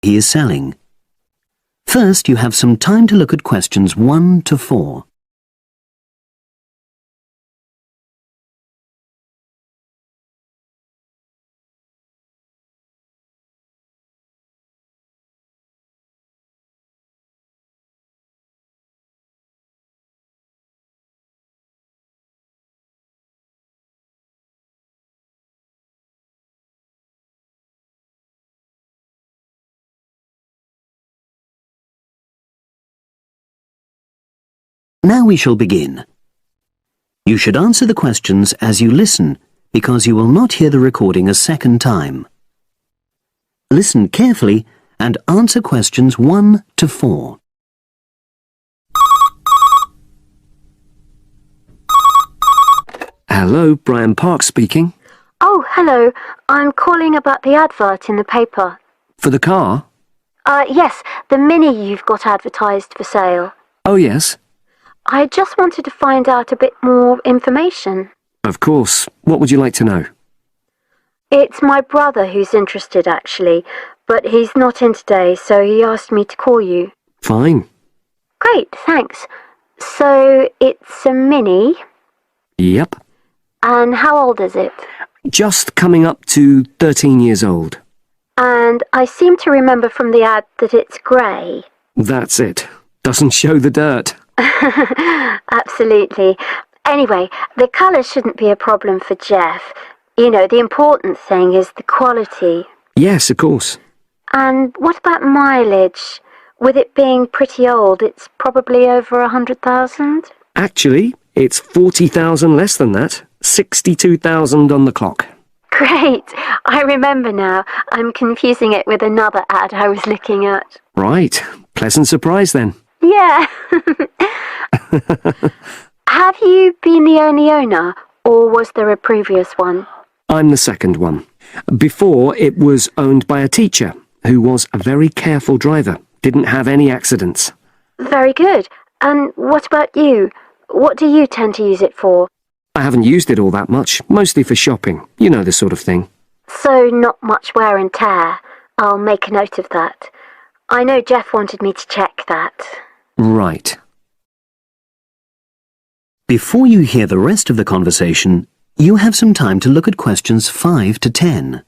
he is selling. First, you have some time to look at questions 1 to 4. Now we shall begin. You should answer the questions as you listen, because you will not hear the recording a second time. Listen carefully and answer questions 1 to 4. Hello, Brian Park speaking. Oh, hello. I'm calling about the advert in the paper. For the car? Yes, the Mini you've got advertised for sale. Oh, yes. I just wanted to find out a bit more information. Of course. What would you like to know? It's my brother who's interested, actually, but he's not in today, so he asked me to call you. Fine. Great, thanks. So, it's a Mini, Yep. and how old is it? Just coming up to 13 years old. And I seem to remember from the ad that it's grey. That's it. Doesn't show the dirt. Absolutely. Anyway, the colour shouldn't be a problem for Jeff. You know, the important thing is the quality. Yes, of course. And what about mileage? With it being pretty old, it's probably over 100,000? Actually, it's 40,000 less than that. 62,000 on the clock. Great! I remember now. I'm confusing it with another ad I was looking at. Right. Pleasant surprise then. Yeah. Have you been the only owner, or was there a previous one? I'm the second one. Before, it was owned by a teacher who was a very careful driver. Didn't have any accidents. Very good. And what about you? What do you tend to use it for? I haven't used it all that much, mostly for shopping. You know the sort of thing. So not much wear and tear. I'll make a note of that. I know Jeff wanted me to check that. Right. Before you hear the rest of the conversation, you have some time to look at questions 5 to 10.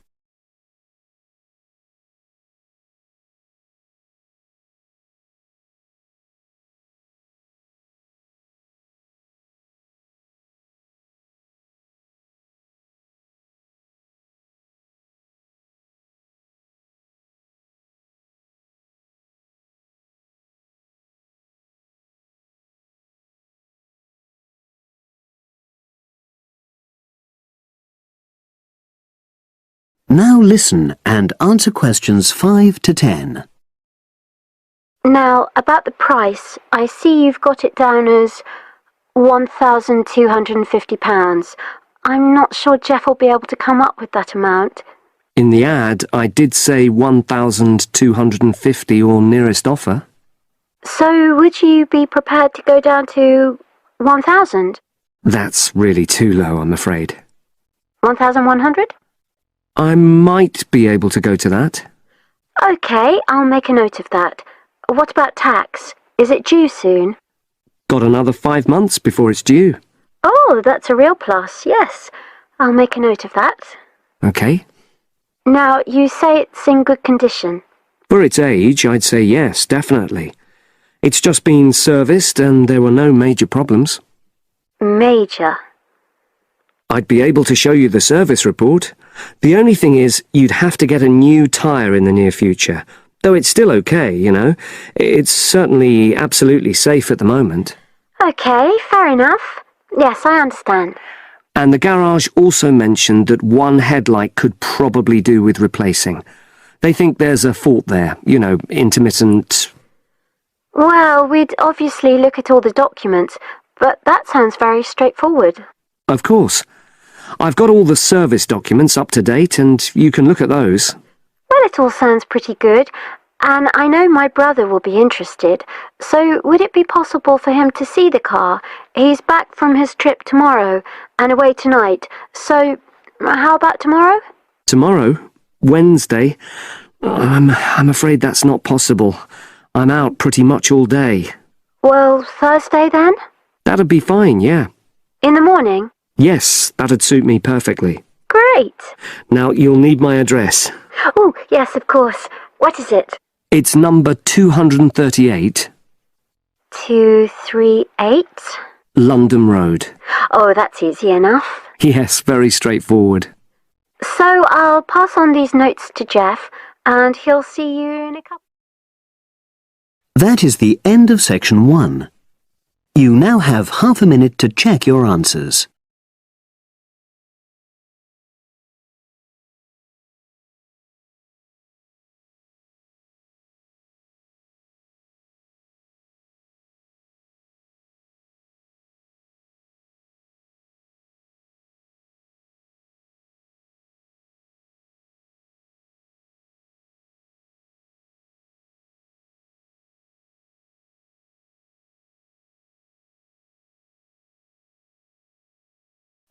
Now listen and answer questions 5 to 10. Now, about the price, I see you've got it down as £1,250. I'm not sure Jeff will be able to come up with that amount. In the ad, I did say 1,250 or nearest offer. So would you be prepared to go down to 1,000? That's really too low, I'm afraid. 1,100? I might be able to go to that. OK, I'll make a note of that. What about tax? Is it due soon? Got another 5 months before it's due. Oh, that's a real plus, yes. I'll make a note of that. OK. Now, you say it's in good condition. For its age, I'd say yes, definitely. It's just been serviced and there were no major problems. Major. I'd be able to show you the service report. The only thing is, you'd have to get a new tyre in the near future. Though it's still okay, you know. It's certainly absolutely safe at the moment. OK, fair enough. Yes, I understand. And the garage also mentioned that one headlight could probably do with replacing. They think there's a fault there, you know, intermittent... Well, we'd obviously look at all the documents, but that sounds very straightforward. Of course. I've got all the service documents up to date, and you can look at those. Well, it all sounds pretty good, and I know my brother will be interested, so would it be possible for him to see the car? He's back from his trip tomorrow, and away tonight, so how about tomorrow? Tomorrow? Wednesday? I'm afraid that's not possible. I'm out pretty much all day. Well, Thursday then? That'd be fine, yeah. In the morning? Yes, that'd suit me perfectly. Great. Now, you'll need my address. Oh, yes, of course. What is it? It's number 238, 238? London Road. Oh, that's easy enough. Yes, very straightforward. So I'll pass on these notes to Jeff, and he'll see you in a couple... That is the end of section 1. You now have half a minute to check your answers.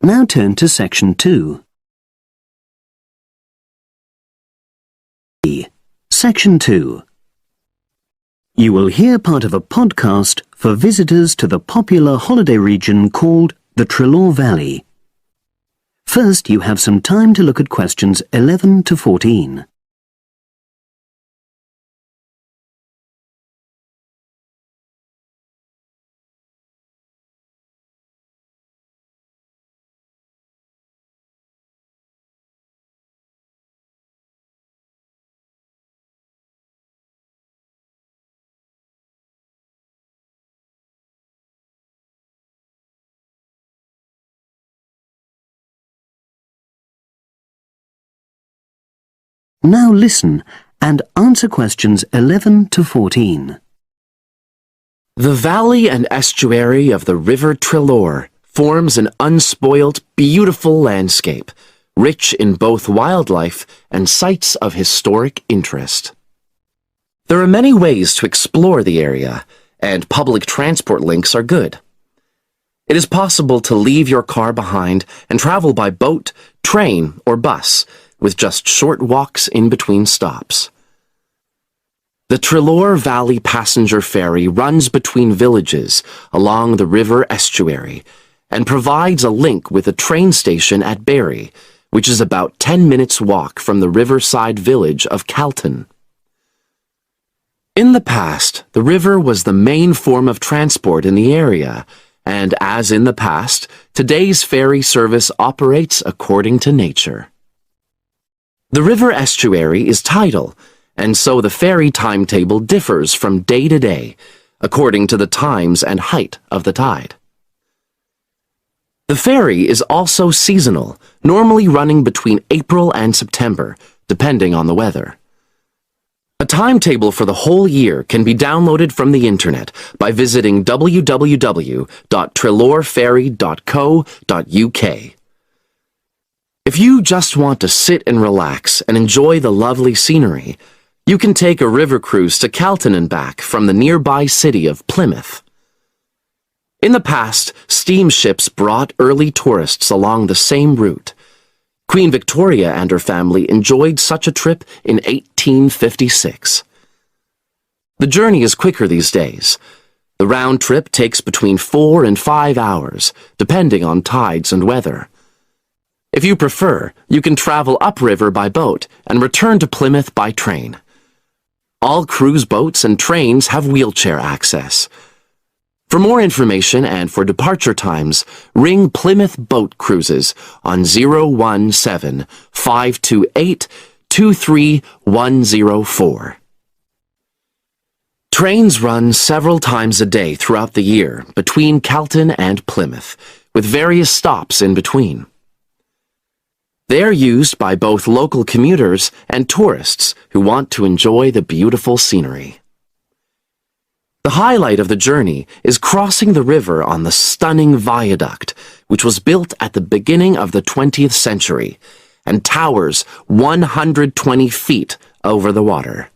Now turn to section 2. Section 2. You will hear part of a podcast for visitors to the popular holiday region called the Trelaw Valley. First, you have some time to look at questions 11 to 14. Now listen and answer questions 11 to 14. The valley and estuary of the River Trelaw forms an unspoilt, beautiful landscape, rich in both wildlife and sites of historic interest. There are many ways to explore the area, and public transport links are good. It is possible to leave your car behind and travel by boat, train, or bus, with just short walks in between stops. The Trelaw Valley Passenger Ferry runs between villages along the river estuary and provides a link with a train station at Barry, which is about 10 minutes' walk from the riverside village of Calton. In the past, the river was the main form of transport in the area, and as in the past, today's ferry service operates according to nature. The river estuary is tidal, and so the ferry timetable differs from day to day, according to the times and height of the tide. The ferry is also seasonal, normally running between April and September, depending on the weather. A timetable for the whole year can be downloaded from the internet by visiting www.trelawferry.co.uk. If you just want to sit and relax and enjoy the lovely scenery, you can take a river cruise to Calton and back from the nearby city of Plymouth. In the past, steamships brought early tourists along the same route. Queen Victoria and her family enjoyed such a trip in 1856. The journey is quicker these days. The round trip takes between 4 and 5 hours, depending on tides and weather. If you prefer, you can travel upriver by boat and return to Plymouth by train. All cruise boats and trains have wheelchair access. For more information and for departure times, ring Plymouth Boat Cruises on 017-528-23104. Trains run several times a day throughout the year between Calton and Plymouth, with various stops in between. They are used by both local commuters and tourists who want to enjoy the beautiful scenery. The highlight of the journey is crossing the river on the stunning viaduct, which was built at the beginning of the 20th century and towers 120 feet over the water.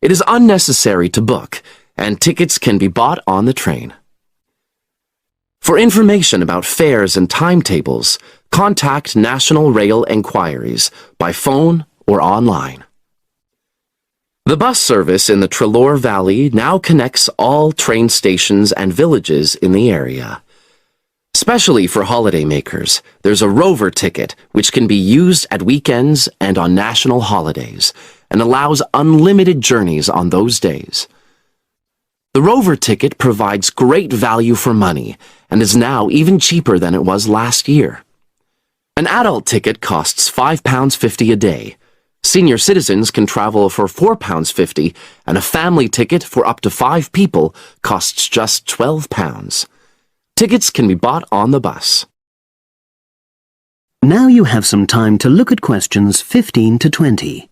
It is unnecessary to book, and tickets can be bought on the train. For information about fares and timetables, contact National Rail Enquiries by phone or online. The bus service in the Trelor Valley now connects all train stations and villages in the area. Especially for holidaymakers, there's a Rover ticket which can be used at weekends and on national holidays and allows unlimited journeys on those days. The Rover ticket provides great value for money and is now even cheaper than it was last year. An adult ticket costs £5.50 a day. Senior citizens can travel for £4.50 and a family ticket for up to 5 people costs just £12. Tickets can be bought on the bus. Now you have some time to look at questions 15 to 20.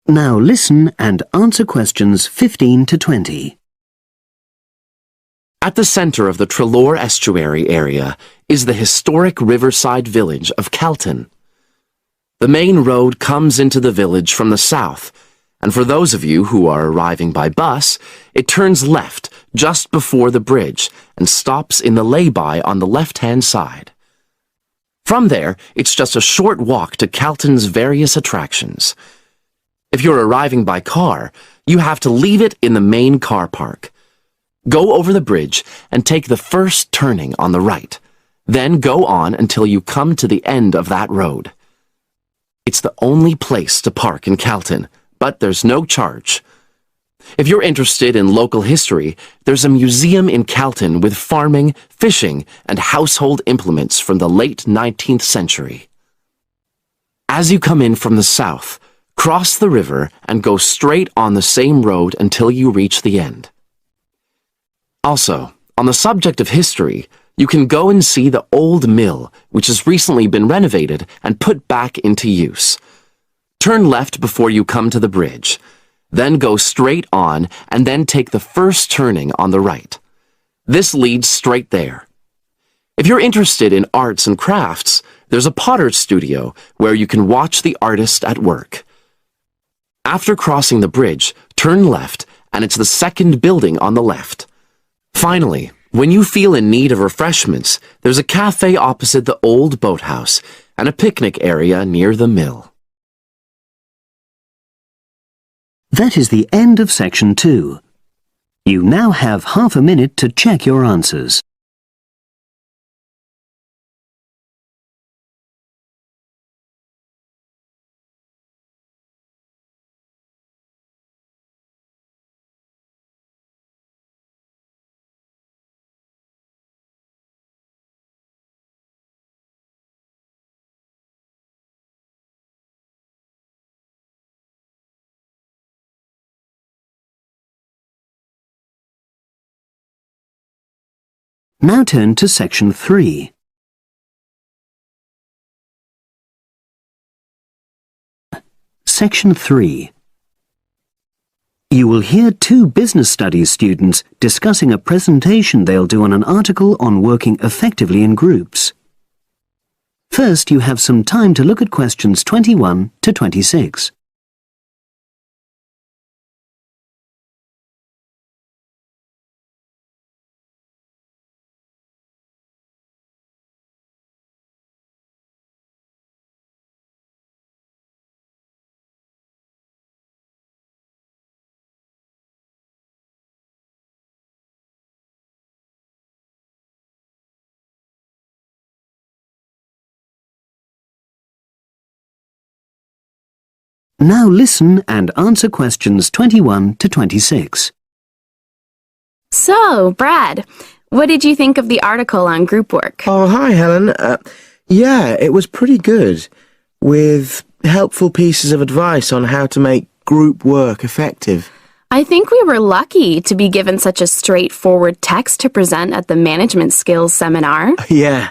Now listen and answer questions 15 to 20. At the center of the Trelor Estuary area is the historic riverside village of Calton. The main road comes into the village from the south, and for those of you who are arriving by bus, it turns left just before the bridge and stops in the lay-by on the left-hand side. From there, it's just a short walk to Calton's various attractions. If you're arriving by car, you have to leave it in the main car park. Go over the bridge and take the first turning on the right. Then go on until you come to the end of that road. It's the only place to park in Calton, but there's no charge. If you're interested in local history, there's a museum in Calton with farming, fishing, and household implements from the late 19th century. As you come in from the south, cross the river and go straight on the same road until you reach the end. Also, on the subject of history, you can go and see the old mill, which has recently been renovated and put back into use. Turn left before you come to the bridge, then go straight on and then take the first turning on the right. This leads straight there. If you're interested in arts and crafts, there's a potter's studio where you can watch the artist at work. After crossing the bridge, turn left, and it's the second building on the left. Finally, when you feel in need of refreshments, there's a cafe opposite the old boathouse and a picnic area near the mill. That is the end of section 2. You now have half a minute to check your answers. Now turn to section 3. Section 3. You will hear 2 business studies students discussing a presentation they'll do on an article on working effectively in groups. First, you have some time to look at questions 21 to 26. Now listen and answer questions 21 to 26. So, Brad, what did you think of the article on group work? Oh, hi, Helen. Yeah, it was pretty good, with helpful pieces of advice on how to make group work effective. I think we were lucky to be given such a straightforward text to present at the management skills seminar. Yeah.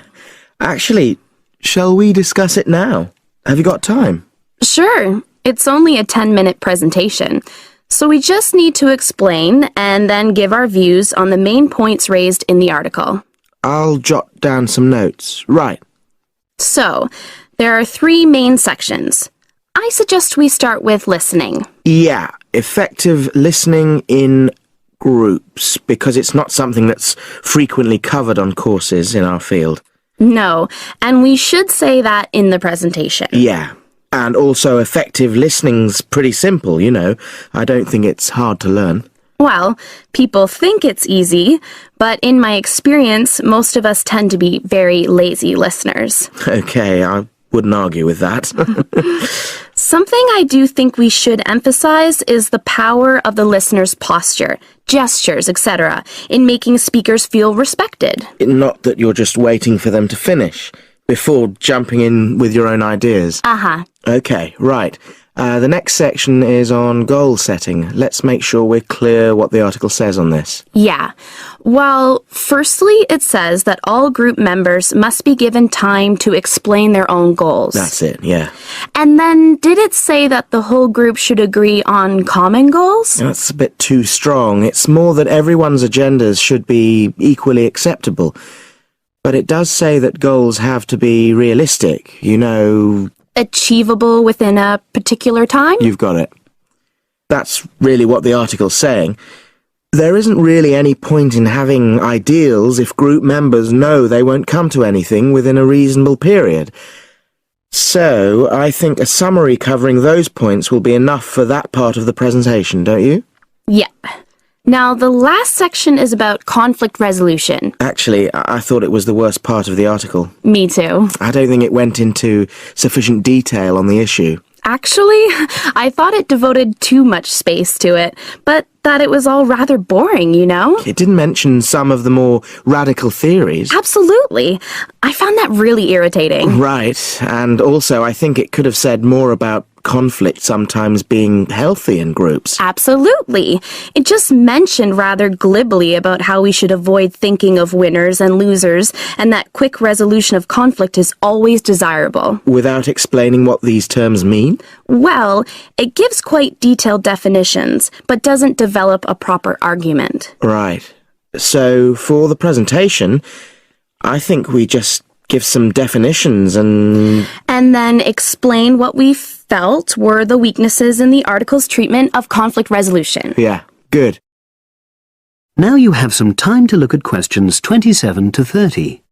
Actually, shall we discuss it now? Have you got time? Sure, it's only a 10-minute presentation, So we just need to explain and then give our views on the main points raised in the article. I'll jot down some notes. Right. So, there are 3 main sections. I suggest we start with listening. Yeah, effective listening in groups, because it's not something that's frequently covered on courses in our field. No, and we should say that in the presentation. Yeah, and also effective listening's pretty simple, you know. I don't think it's hard to learn. Well, people think it's easy, but in my experience, most of us tend to be very lazy listeners. Okay, I wouldn't argue with that. Something I do think we should emphasize is the power of the listener's posture, gestures, etc., in making speakers feel respected. Not that you're just waiting for them to finish before jumping in with your own ideas. Uh-huh. Okay, right. The next section is on goal setting. Let's make sure we're clear what the article says on this. Yeah. Well, firstly, it says that all group members must be given time to explain their own goals. That's it, yeah. And then, did it say that the whole group should agree on common goals? That's a bit too strong. It's more that everyone's agendas should be equally acceptable. But it does say that goals have to be realistic, you know. Achievable within a particular time? You've got it. That's really what the article's saying. There isn't really any point in having ideals if group members know they won't come to anything within a reasonable period. So, I think a summary covering those points will be enough for that part of the presentation, don't you? Yeah. Now, the last section is about conflict resolution. Actually, I thought it was the worst part of the article. Me too. I don't think it went into sufficient detail on the issue. Actually, I thought it devoted too much space to it, but that it was all rather boring, you know? It didn't mention some of the more radical theories. Absolutely. I found that really irritating. Right, and also I think it could have said more about conflict sometimes being healthy in groups. Absolutely. It just mentioned rather glibly about how we should avoid thinking of winners and losers, and that quick resolution of conflict is always desirable. Without explaining what these terms mean? Well, it gives quite detailed definitions, but doesn't develop a proper argument. Right. So, for the presentation, I think we just give some definitions and then explain what we felt were the weaknesses in the article's treatment of conflict resolution. Yeah, good. Now you have some time to look at questions 27 to 30.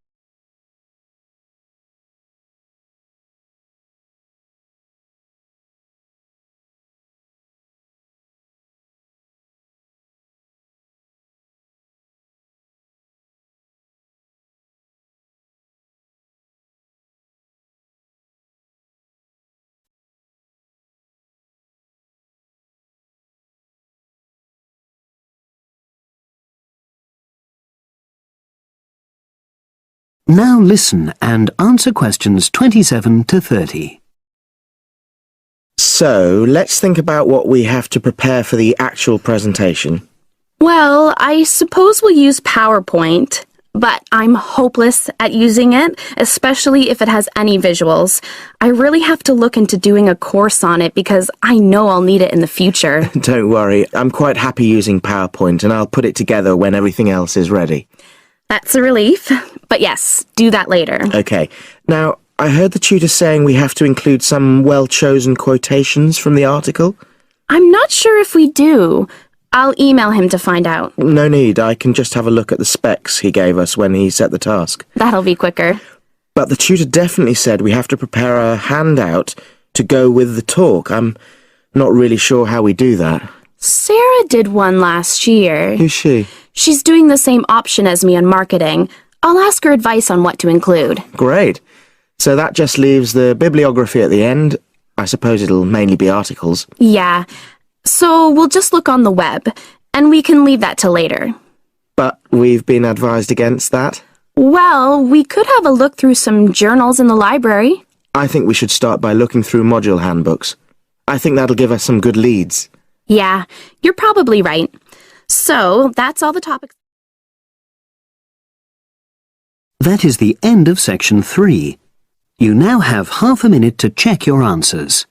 Now listen and answer questions 27 to 30. So, let's think about what we have to prepare for the actual presentation. Well, I suppose we'll use PowerPoint, but I'm hopeless at using it, especially if it has any visuals. I really have to look into doing a course on it because I know I'll need it in the future. Don't worry, I'm quite happy using PowerPoint and I'll put it together when everything else is ready. That's a relief. But yes, do that later. Okay. Now, I heard the tutor saying we have to include some well-chosen quotations from the article. I'm not sure if we do. I'll email him to find out. No need, I can just have a look at the specs he gave us when he set the task. That'll be quicker. But the tutor definitely said we have to prepare a handout to go with the talk. I'm not really sure how we do that. Sarah did one last year. Who's she? She's doing the same option as me on marketing. I'll ask her advice on what to include. Great. So that just leaves the bibliography at the end. I suppose it'll mainly be articles. Yeah. So we'll just look on the web, and we can leave that till later. But we've been advised against that. Well, we could have a look through some journals in the library. I think we should start by looking through module handbooks. I think that'll give us some good leads. Yeah, you're probably right. So, that's all the topics. That is the end of section 3. You now have half a minute to check your answers.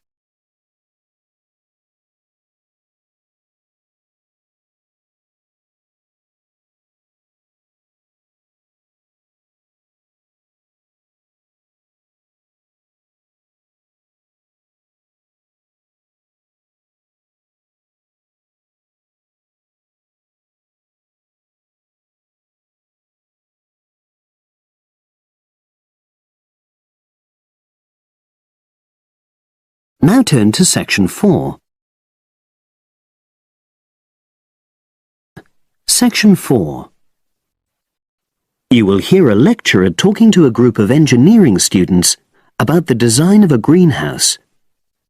Now turn to Section 4. Section 4. You will hear a lecturer talking to a group of engineering students about the design of a greenhouse.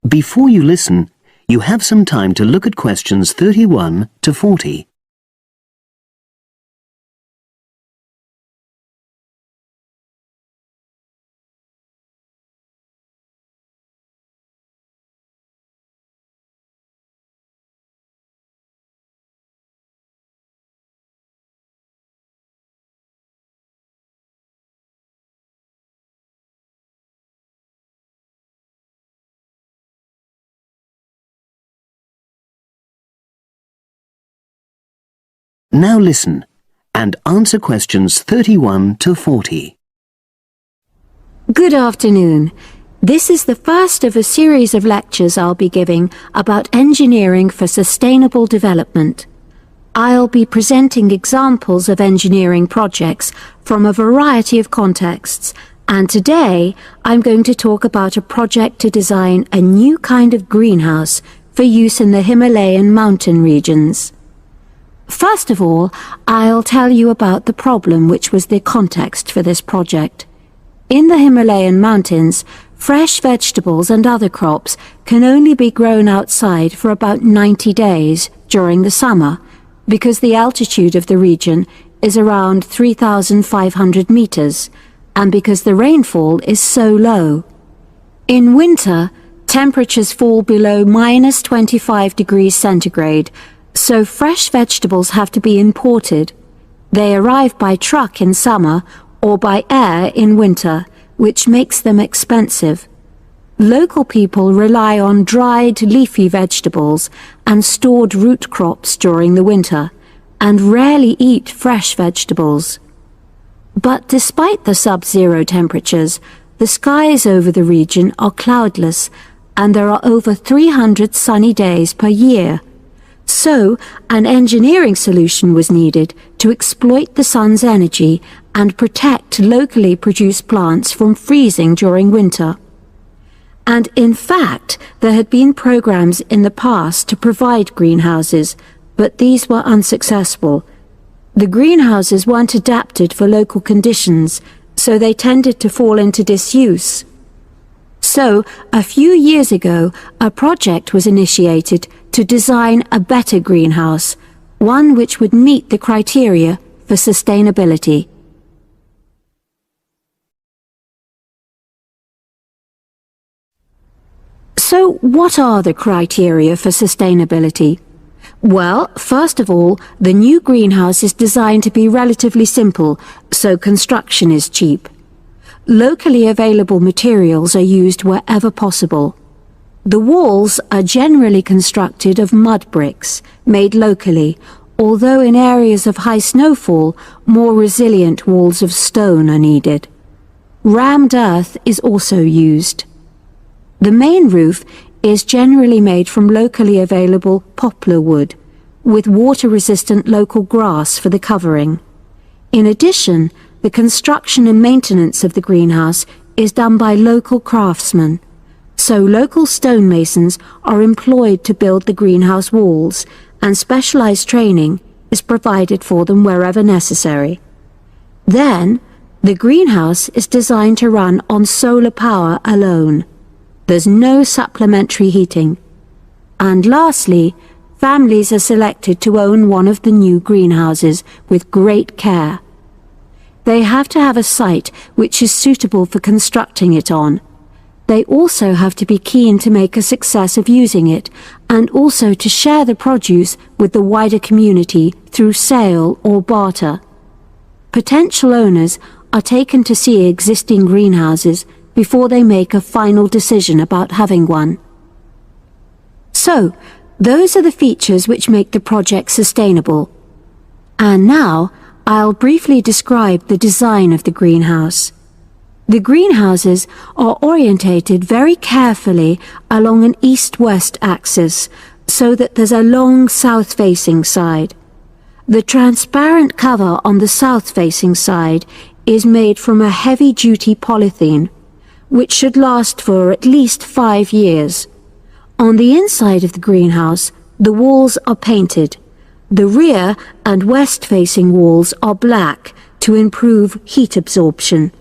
Before you listen, you have some time to look at questions 31 to 40. Now listen and answer questions 31 to 40. Good afternoon. This is the first of a series of lectures I'll be giving about engineering for sustainable development. I'll be presenting examples of engineering projects from a variety of contexts, and today I'm going to talk about a project to design a new kind of greenhouse for use in the Himalayan mountain regions. First of all, I'll tell you about the problem which was the context for this project. In the Himalayan mountains, fresh vegetables and other crops can only be grown outside for about 90 days during the summer, because the altitude of the region is around 3,500 meters, and because the rainfall is so low. In winter, temperatures fall below minus 25 degrees centigrade, so fresh vegetables have to be imported. They arrive by truck in summer or by air in winter, which makes them expensive. Local people rely on dried leafy vegetables and stored root crops during the winter, and rarely eat fresh vegetables. But despite the sub-zero temperatures, the skies over the region are cloudless, and there are over 300 sunny days per year. So, an engineering solution was needed to exploit the sun's energy and protect locally produced plants from freezing during winter. And in fact, there had been programs in the past to provide greenhouses, but these were unsuccessful. The greenhouses weren't adapted for local conditions, so they tended to fall into disuse. So, a few years ago, a project was initiated to design a better greenhouse, one which would meet the criteria for sustainability. So, what are the criteria for sustainability? Well, first of all, the new greenhouse is designed to be relatively simple, so construction is cheap. Locally available materials are used wherever possible. The walls are generally constructed of mud bricks, made locally, although in areas of high snowfall, more resilient walls of stone are needed. Rammed earth is also used. The main roof is generally made from locally available poplar wood, with water-resistant local grass for the covering. In addition, the construction and maintenance of the greenhouse is done by local craftsmen, so local stonemasons are employed to build the greenhouse walls, and specialized training is provided for them wherever necessary. Then, the greenhouse is designed to run on solar power alone. There's no supplementary heating. And lastly, families are selected to own one of the new greenhouses with great care. They have to have a site which is suitable for constructing it on. They also have to be keen to make a success of using it, and also to share the produce with the wider community through sale or barter. Potential owners are taken to see existing greenhouses before they make a final decision about having one. So, those are the features which make the project sustainable. And now, I'll briefly describe the design of the greenhouse. The greenhouses are orientated very carefully along an east-west axis, so that there's a long south-facing side. The transparent cover on the south-facing side is made from a heavy-duty polythene, which should last for at least 5 years. On the inside of the greenhouse, the walls are painted. The rear and west-facing walls are black to improve heat absorption,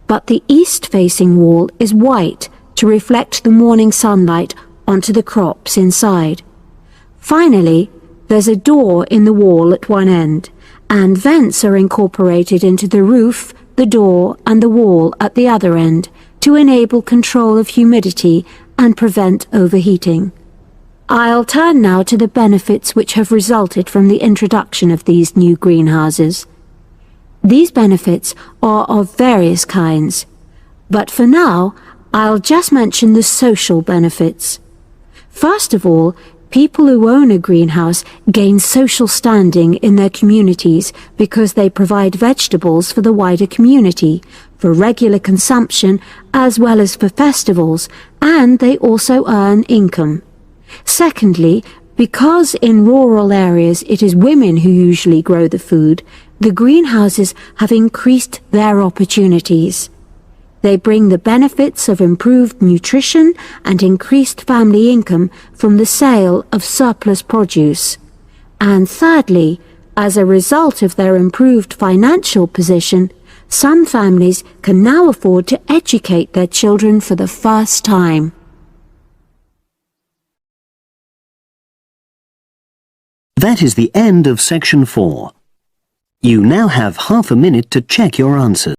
but the east-facing wall is white to reflect the morning sunlight onto the crops inside. Finally, there's a door in the wall at one end, and vents are incorporated into the roof, the door, and the wall at the other end to enable control of humidity and prevent overheating. I'll turn now to the benefits which have resulted from the introduction of these new greenhouses. These benefits are of various kinds, but for now, I'll just mention the social benefits. First of all, people who own a greenhouse gain social standing in their communities because they provide vegetables for the wider community, for regular consumption as well as for festivals, and they also earn income. Secondly, because in rural areas it is women who usually grow the food, the greenhouses have increased their opportunities. They bring the benefits of improved nutrition and increased family income from the sale of surplus produce. And thirdly, as a result of their improved financial position, some families can now afford to educate their children for the first time. That is the end of section 4. You now have half a minute to check your answers.